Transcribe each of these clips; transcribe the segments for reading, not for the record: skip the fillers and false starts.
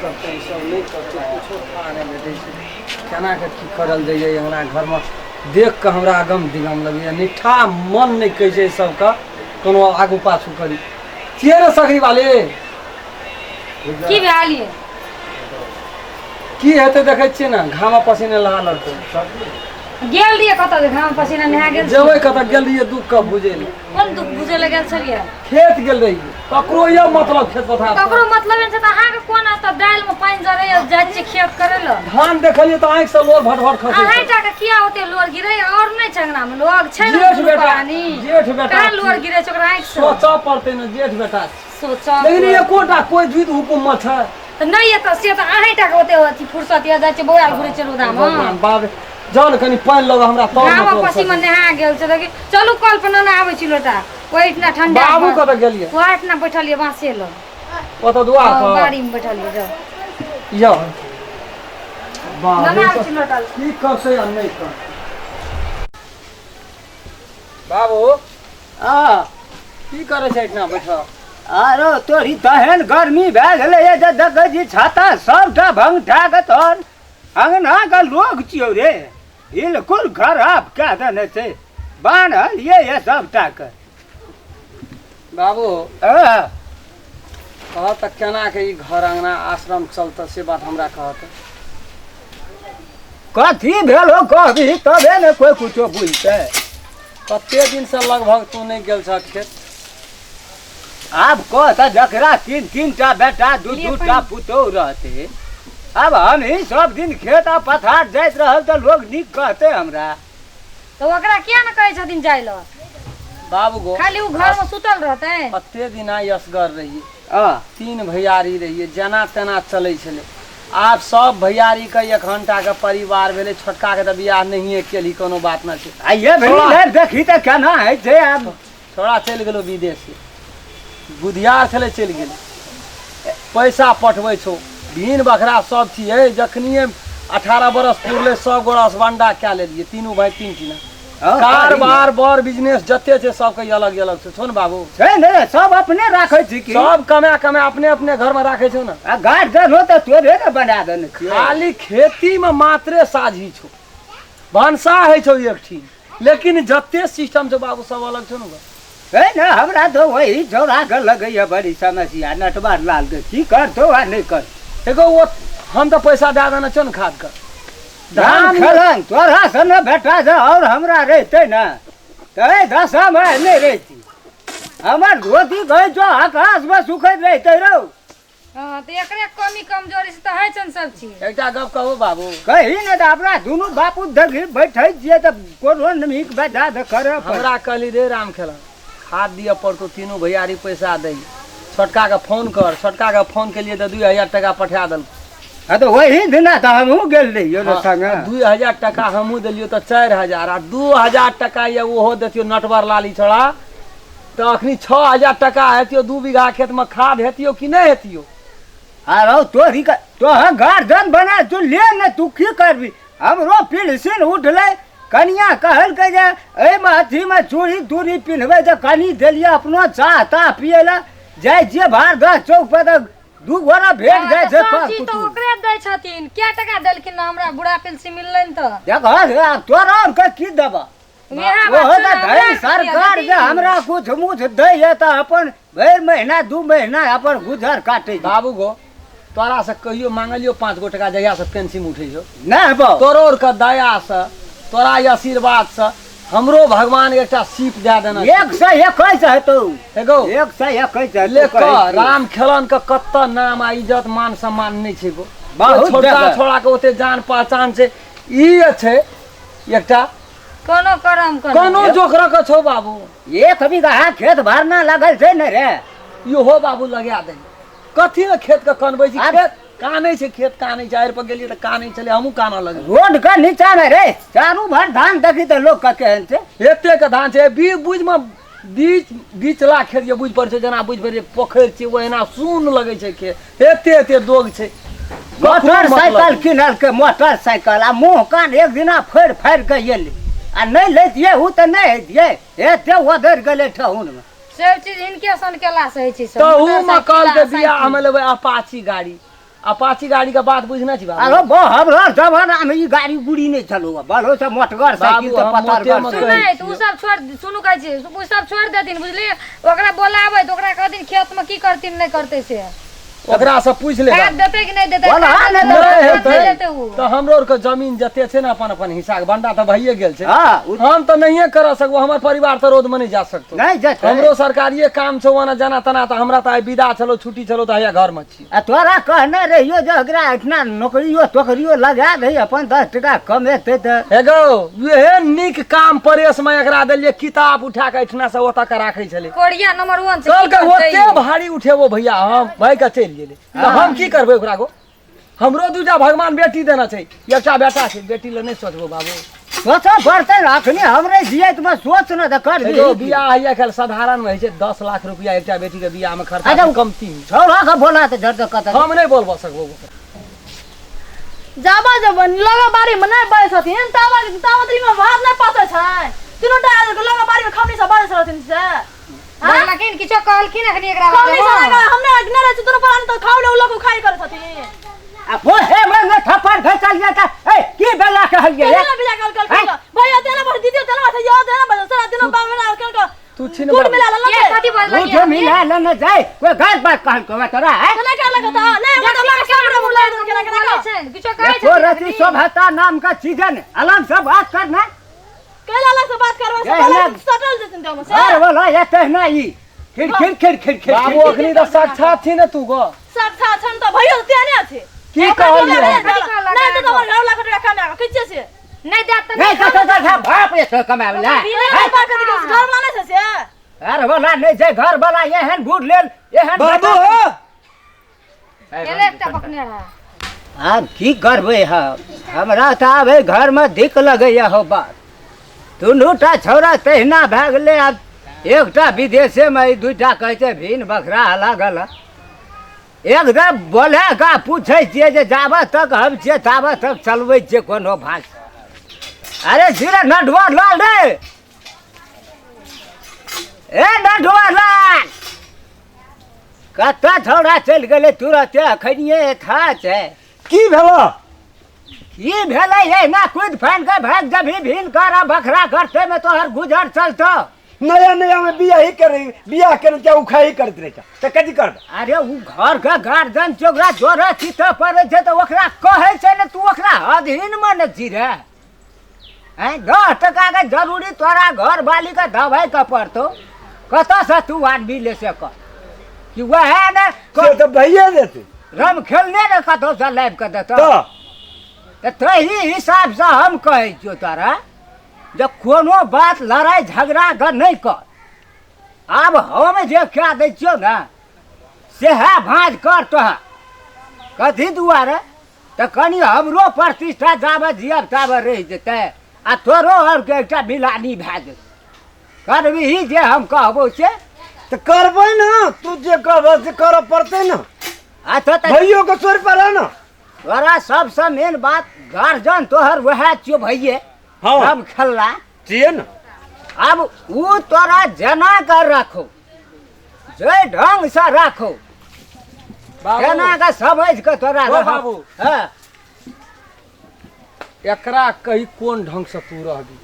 करते सब नहीं करते कुछो खा नहीं बैठे केना के की करल जाइए हमरा घर में देख के हमरा गम दिगम लगे निठा मन नहीं कहे छै सबका कोनो आगू पाछू करी किए रे सकरी वाले की भेलिए की हेते देखे छिए ना घामा पसीने लगा लड़ते गेल रहिए कत घाम पसीना नहा गेल जेबै कत गेल रहिए दुख कब बुझे ले कोन दुख बुझे ले गेल छलिए खेत गेल रहिए ककरो ये मतलब खेत पथार ककरो मतलब छै त अहाँ के कोन त दाल में पानी जरे जाय छै खेत करे ल धान देखलिए त आंख से लोर भट भट खसे अहाँ टा के किया होते लोर गिरे और नहीं छंगना में लोग छै जेठ बेटा पानी जेठ बेटा कहां लोर गिरे छै ओकरा आंख से सोचा पड़ते न जेठ बेटा सोचा लेकिन ये कोटा कोई जीत हुकुम में छै त नहीं है त से त अहाँ टा के होते होती फुर्सत या जाय छै बोयाल घुरे छै रोदा में बाप जान कनी पानी लगा हमरा तो घाम पसी में नहा गेल छै देखि चलू कल पर न आबै छी लोटा ओइ इतना ठंडा बाबू कत गेलिए ओइ इतना बैठलिए बासे ल ओ तो दुआर पर बाड़ी में बैठलिए जाओ यो न बाबू आबै छी लोटा की करसे आ नहीं कर बाबू आ की करे छै इतना बैठा आरो तोरी तहन गर्मी भए गेलै जे देखै छी छाता सबटा भंगठा के तोर अंगना के लोग छियौ रे बिल्कुल खराब कए देने छै बान्हलिए ये सबटा के बाबू आ कह त केना के ई घर अंगना आश्रम चलत से बात हमरा कहत कथी भेलो कहबी तबे ने कोई कुछो बुझतै कते दिन से लगभग तू नहीं गेल छ खेत आब कह त जकरा तीन तीन टा बेटा दू दू टा पुतौह रहते अब हम ही सब दिन खेत आ पथार जाइत रहल त लोग नीक कहते हमरा तो ओकरा किया न कहै छथिन जाय ल बाबू गो खाली उ घर में सुतल रहते कते दिन यसगर रहिए आ तीन भैयारी रहिए जना तेना चलै छलै आब सब भैयारी के एक घंटा के परिवार भेले छोटका के त बियाह नहिए केली कोनो बात न छै आइए भेलै देखी त केना है छै आब छोड़ा चलि गेलो विदेश बुधियार छलै चलि गेलै पैसा पठबै छौ भीन बखरा सब छियै जखनिए 18 बरस पुरले 100 गो रसबंडा कए लेलिए तीनों भाई तीन तीन कारोबार बर बिजनेस जते छै सबके अलग अलग छै छोन बाबू छै ने सब अपने राखै छी कि सब कमा कमा अपने अपने घर में राखे छौ ना आ गाठ दर हो त तोरे ने बना देने छियै खाली खेती में मात्रे साझी छौ भनसा है छौ एक ठी लेकिन जते सिस्टम छौ बाबू सब अलग छौ ना है न हमरा तो वही झोरा के लगैया बड़ी समस्या नटवार लाल के की करतो आ नहीं कर एगो वो हम तो पैसा दे देना छौ ना खाद का धान खेलन तोरा से न बेटा जा और हमरा रहते न तै दशा में नहीं रहती हमर धोती गई जो आकाश में सुखैत रहते रहो हां त एकरे कमी कमजोरी से त है छन सब चीज एकटा गप कहू बाबू कही न त अपना दुनू बापू देखी बैठै छियै त कोनो नमीक बेटा द करे हमरा कहली रे राम खेला खाद दिया पड़तो तीनों भैयारी पैसा दे छोटका के फोन कर छोटका के फोन के लिए तो 2000 टका पठा दल हाँ तो वही दिना तो हमहूँ गेल रहियो हाँ, संगे 2000 टका हमहूँ दिलियो तो 4000 आ 2000 टका ये ओहो देतियो नटवर लाली छोड़ा तो अखनी 6000 टका हेतियो 2 बीघा खेत में खाद हेतियो कि नहीं हेतियो अरे तोरी का तो गार्डन बना तू ले न तू की करबी हमरो पिलसिन उठले कनिया कहल के जे ए माथी में चूड़ी दूरी पिन्हबे त कनी देलिए अपनो चाह ता पिए ला जाय जे भार द चौक पर त दू गोरा भेट जाय छै सब्जी तो ओकरे दै छथिन क्या टका देलखिन हमरा बुढ़ा पेंशन मिललन त देख तोरा और के की देबा वो त धई सरकार जे हमरा कुछ मुछ दै है त अपन भर महीना 2 महीना अपन गुजर काटे बाबू गो तोरा से कहियो मांगलियो 5 गो टका जहिया से पेंशन उठै छौ नहीं बा तोरो के दया से तोरा आशीर्वाद से हमरो भगवान एकटा सीप दे देना 121 है तो एगो 121 है ले राम खेलन के कत्त नाम आ इज्जत मान सम्मान नहीं छै गो बहुत छोटा छोड़ा के ओते जान पहचान छै ई छै एकटा कोनो करम कोनो जोखरा के छौ बाबू एक बीघा खेत भरना लगल छै न रे इहो बाबू लगा दे कथी में खेत के कनबै छी खेत कानै छै खेत कानै छै आएर पर गेलिए त कानै छले हमहू काना लगे रोड के नीचा में रे चारू भर धान देखी त लोग का केहन छै एते के धान छै बुझ में बीचला खेत जे बुझ पर छै जना बुझ पर पोखर छै ओहिना सुन लगे छै खेत एते एते दोग छै मोटरसाइकिल किनल के मोटरसाइकिल आ मुंह कान एक दिना फोड़ फाड़ के गेली आ नहीं लेतिए उ त नहीं हेतिए एते ओधर गेले ठहुन में सब चीज इनके सन केला से है छै सब तो उ में कल के बिया हम लेबै अपाची गाड़ी अपाची गाड़ी का बात बुझना छी बाबू। अरे बो हमरा जमाना में ई गाड़ी गुड़ी नहीं चलो बालो से मोटगर साइकिल तो हम पता मोटे कर में सुन नहीं तू सब छोड़ सुनू कहै छी उ सब छोड़ देथिन बुझली ओकरा बोलाबै त ओकरा कहथिन खेत में की करथिन नहीं करते से ओकरा से पूछ ले खाद देते कि नहीं देते बोला, खाद नहीं देते, नहीं नहीं देते उ तो हमरो और के जमीन जते छे ना अपन अपन हिस्सा के बंडा तो भइए गेल छे। हां हम तो नहीं कर सकबो हमर परिवार तो रोड में नहीं जा सकतो। नहीं जते हमरो सरकारिए काम छो वना जना तना तो हमरा तो आई विदा चलो छुट्टी चलो तो हया घर में छी। आ तोरा कहने रहियो जो एकरा इतना नौकरियो तोकरियो लगा दे अपन 10 टका कमेते त हेगो ये निक काम परेश में एकरा देलिए किताब उठा के इठना से ओता के राखै छले कोरिया नंबर 1 से कल की के करतै? ओते भारी उठेबो भैया हम भाई के चल गेले तो हम की करबै ओकरा को। हमरो दूजा भगवान बेटी देना छै एकटा बेटा छै बेटी ले नहीं सोचबो बाबू। सोचो पड़ते अखनी हमरे जियत में सोच न त कर एगो बियाह आइया कल साधारण में छै 10 लाख रुपया एकटा बेटी के बियाह में खर्चा अच्छा, कमती में। छोरा का बोला त जड़ कत हम नहीं बोलबो सकबो जाबा जब लगा बारी में नहीं बैठ छथिन तावतरी में भात नहीं पाते छै तीनोटा लगा बारी में खमनी सब बैठ छथिन से बोलला किन किछो कहलखिन अखनी एकरा खमनी बारे सब हमने नहीं रहे दोनों पर तो खाओ ले लोग खाई करे छथिन आ वो हे में थप्पड़ खचल जाता ए की बेला कहलिए तेरा बिला कल भैया तेरा बड़ दीदी तेरा से याद है ना सारा दिन बाबा ना कल तू छिन दूध मिला ला ये कथी बोलला वो जो मिला न जाए कोई गलत बात कहल को तोरा है ना कर लगता नहीं वो तो लगा कैमरा बुला के किछो कहै देखो रति शोभता नाम का चीजन आराम से बात करना कैला से बात करवा से सटल देतिन तो से अरे बोला ये कहना ही खिड़ बाबू अखनी तो साक्षात छी न तू गो साक्षा छन तो भैया तेने छे की कहलिए नहीं तो तोहर घर लाख टका कमा किछे से नहीं देत नहीं तो बाप ये कमावेला बिना बात के घर वाला से से अरे बोला नहीं जे घर वाला एहन बूढ़ लेल एहन बाबू केले एकटा पकने रहा अब की करबे हमरा तो आबे घर में दिक लगैया हो बात दुनूटा छौरा तहिना भए गेलै आब एकटा विदेशे में दूटा कहै छै भीन बखरा लागल एकदम बोले का पूछे छियै जे जाबऽ तक हम छियै ताबऽ तक चलबै छियै कोनो भाष अरे धीरे नटवा लाल रे ए नटवा लाल कत्ता छौरा चलि गेलै तुरते अखनिये था छै की भेलो की भेलै ये ना कूद फान के भाग जभी भीन कर बखरा करते में तोहर गुजर चलतो नया नया में बियाह करे क्या उखाई करत रहे त कथी कर अरे उ घर का गार्जियन चोकरा जोरा चित पड़े छै तो ओकरा कहै छै ने तू ओकरा अधीन में न छी रे हैं 10 टका के जरूरी तोरा घर वाली का दवाई का पड़तो कत से तू आदमी ले से कर कि वह है ने से तो भैया देते रम खेलने ने कतो से लाइव कर देतो तो तही हिसाब से हम कहै छियो तोरा जब कोनो बात लड़ाई झगड़ा कर नहीं कर अब हम जे क्या दै छियो ना से है भांज कर तो कथी दुआरे तो कनी हमरो प्रतिष्ठा जाबे जियब ताबे रह जेतै आ तोरो और के एकटा बिलानी भए जेतै करबही जे हम कहबो से तो करबै ना तू जे कहबो से करऽ पड़तै ना आ तो भैयो के तोर पर है ना तोरा सबसे मेन बात गार्जियन तोहर वह छियो भैये हाँ हम खेलला छियै ना अब उ तोरा जना कर रखो जे ढंग से रखो जना का समझ के तोरा ओ बाबू। हां एकरा कही कोन ढंग से तू रहबी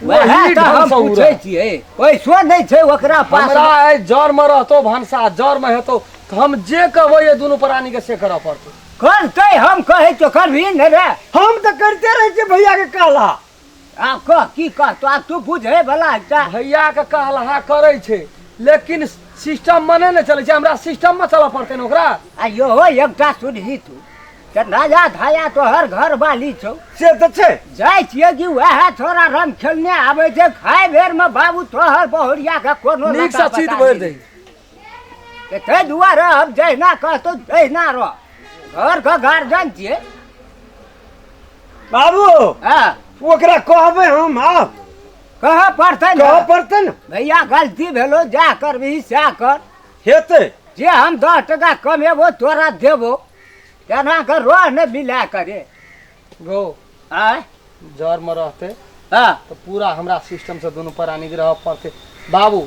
वही तो हम ढंग से उ पूछे रह। छियै पैसो नहीं छै ओकरा पास हमरा ए जर में रहतो भनसा जर में हेतो तो हम जे कहबो ये दोनों प्राणी के से करऽ पड़तो करते हम कहे तो करभी न रे हम तो करते रहे छियै भैया के कहला आ कह की कह तो आ तू बुझे भला एकटा भैया के कहलहा करे छै लेकिन सिस्टम मने न चले छै हमरा सिस्टम में चलऽ पड़ते न ओकरा आ यो हो एकटा सुनही तू त राजा धाया तो हर घर वाली छौ से तो छै जाय छियै कि वह छोरा रंग खेलने आबै छै खाय बेर में बाबू तोहर बहुरिया के कोनो नीक लता से चीत बता भरि दे। दे ते दुआरे अब जहिना कहतो तहिना रह घर का गार्जियन छियै बाबू हाँ ओकरा कहबै हम आ कह पड़तै कहऽ ना पड़तै ना भैया गलती भेलो जा करबही सएह कर हेतै जे हम 10 टका कमेबो तोरा देबो केना कर रोह ने मिला करे गो आय जर में रहते हाँ तो पूरा हमरा सिस्टम से दोनों प्राणी के रह पड़ते बाबू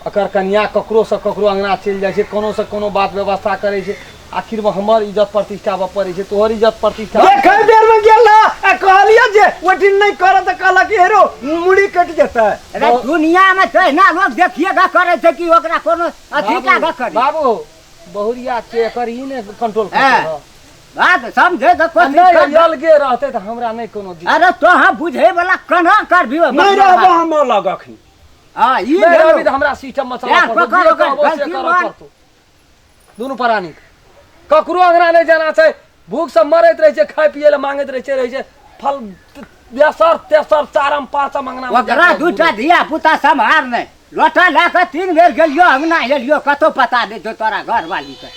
अकर कन्या ककरो से ककरो अंगना चल जाय छै कोनो से कोनो बात व्यवस्था करे छै आखिर में हमर इज्जत प्रतिष्ठा पड़े छै, तोहर इज्जत प्रतिष्ठा देखे देर में गेला आ कहलिया जे ओटिन नहीं करे त कहला कि हेरो मुड़ी कट जेतै। अरे दुनिया में तहिना लोग देखिएगा करे छै कि ओकरा कोनो अथी का करे। बाबू बहुरिया के एकर ही ने कंट्रोल हाँ। कर बात समझे तो कोशिश नहीं कर। अलगे रहते तो हमरा नहीं कोनो दिक्कत। अरे तो हाँ बुझे वाला कना कर भी नहीं रहबो हम अलग अखनी। हां ई नहीं ले अभी तो हमरा सिस्टम में चला यार, पड़तो, पकड़ जे ओकर कहबो से गलती करऽ मान। पड़तो। दुनू प्राणी ककरो अंगना नहीं जाना छै, भूख से मरैत रहे छै, खाय पिए ले मांगैत रहे छै फल देसर तेसर चारम पांचम अंगना में ओकरा जाके दूटा धिया पुता संभार नहीं लोटा लाके 3 बेर गेलियो अंगना एलियो कतो पता दे तो तोरा घर वाली के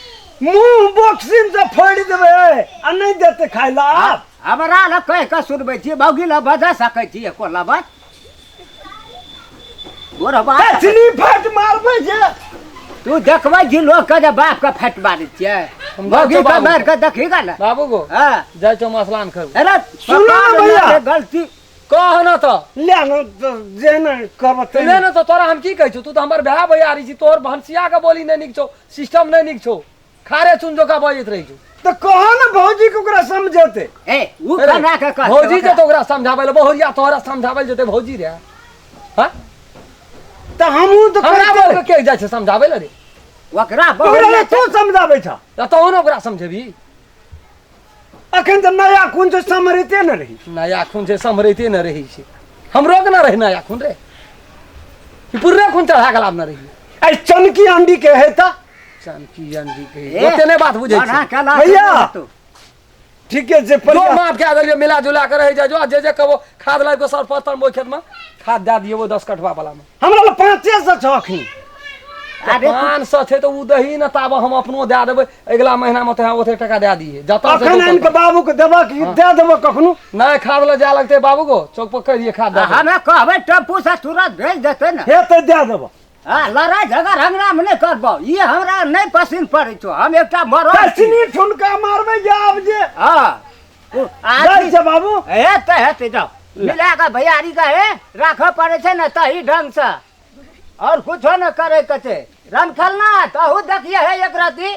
मुंह बॉक्सिंग से फोड़ देबे आ नहीं देते खाइला आप। हमरा ल कह के सुनबै छी बौगी ल बजा सकै छी एको लबत गोर बात कचनी फट मारबे जे तू देखबै जी लोग के जे बाप के फट मारै छियै बौगी के मार के देखिगा ना बाबू गो हां जाय छौ मसलान कर अरे सुनो ना भैया। गलती कह न तो ले न जे न करबते ले न तो तोरा हम की कहै छौ, तू तो हमर भाय भैयारी छी, तोहर भंसिया के बोली नहीं निक छौ, सिस्टम नहीं निक छौ, खारे चुन जोका बजैत रही छौ। तो कहो ना भौजी के ओकरा समझौते। ए उ कना के कह भौजी जे तो ओकरा समझाबै ले बहुरिया तोहरा समझाबै ले जेते भौजी रे। हां तो हमहू तो हमरा बोल करते के जाय छै समझाबै ले रे, ओकरा ओकरा बहुत तू समझाबै छ। तो न ओकरा समझेबी। अखन तो नया खून से समरिते न रही। नया खून से समरैते न रही छै, हमरो के न रही नया खून रे, कि पुरने खून चढ़ा के लाभ न रही। आई चनकी अंडी के है त जानकी अंधी के ओते नहीं बात बुझै बना छै। के ला भैया। ठीक है जे जो पर माफ क्या देलिए मिला जुला के रह जा, जो जे कहो खाद लाइब के सर पत्तर मोय खेत में खाद दे दिए वो 10 कठवा वाला में। हमरा ल 500 छ अखनी। अरे 500 छै तो उ दही न ताब हम अपनो दे देबै, अगला महीना में तो ओते टका दे दिए जता से अखन आन के बाबू के देबा कि दे देबो कखनो। नहीं खाद ले जा लगते बाबू को चौक पर कह दिए खाद दे देबै। हमें कहबै टेम्पू से तुरंत भेज देते ना। हेते दे देबो। हाँ लड़ाई झगड़ हमरा में नहीं करबो, ये हमरा नहीं पसंद पड़े छो। हम एकटा मरो कचनी ठुनका मारबे जे आब जे हाँ जाय छ बाबू। हेते जाओ मिला के भैयारी का है राखो पड़े छे ना तही ढंग से और कुछो न करे के छे। रन खेलना तहु देखिए है एक राती